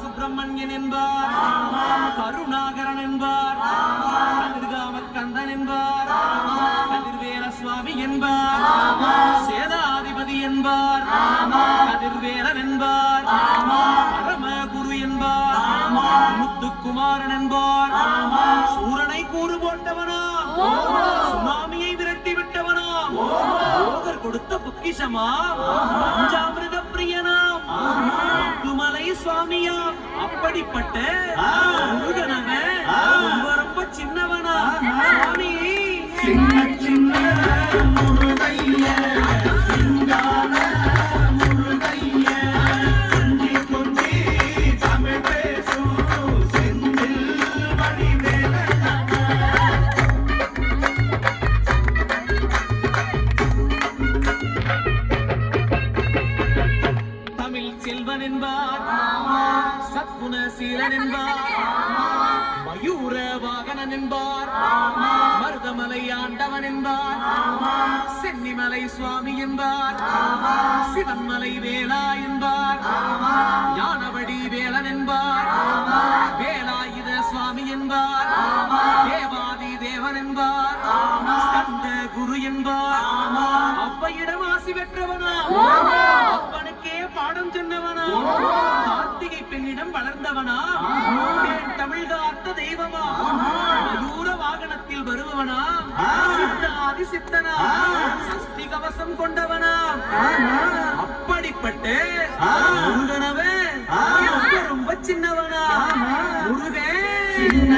சுப்பிரமணியன் என்பார், கருணாகரன் என்பார், கந்தன் என்பார், கதிர்வேல சுவாமி என்பார், சேதாதிபதி என்பார், கதிர்வேலன் என்பார், பரமகுரு என்பார், முத்துக்குமாரன் என்பார், சூரனை கூறு போட்டவனா, சுனாமியை விரட்டி விட்டவனா, போகர் கொடுத்த பொக்கிஷமா, பஞ்சாமிருத பிரியனாம், முத்துமலை சுவாமியா, அப்படிப்பட்ட முருகனவன் ரொம்ப சின்னவனா சுவாமி, சின்ன சின்ன முருகைய சிங்கான முருகைய, கொஞ்சி கொஞ்சி தமிழ் பேசும் செந்தில் வடிவேல. தமிழ் செல்வன் என்பார், சத்குண சீலன் என்பார், மயூர வாகனன் என்பார், மருதமலை ஆண்டவன் என்பார், சென்னிமலை சுவாமி என்பார், சிவன்மலை வேளா என்பார், ஞானவடி வேலன் என்பார், வேலாயுத சுவாமி என்பார், தேவாதி தேவன் என்பார், ஸ்கந்த குரு என்பார், அப்பையிடம் ஆசி பெற்றவனா, அப்பனுக்கே பாடம் சொன்னவனா, கார்த்திகை பெண்ணிடம் வளர்ந்தவனா, தமிழ் காத்த தெய்வமா, மயூர வாகனத்தில் வருபவனா, சித்தாதி சித்தனா, சஷ்டி கவசம் கொண்டவனா, அப்படிப்பட்ட முருகனவன் ரொம்ப சின்னவனா, முருகன் சின்ன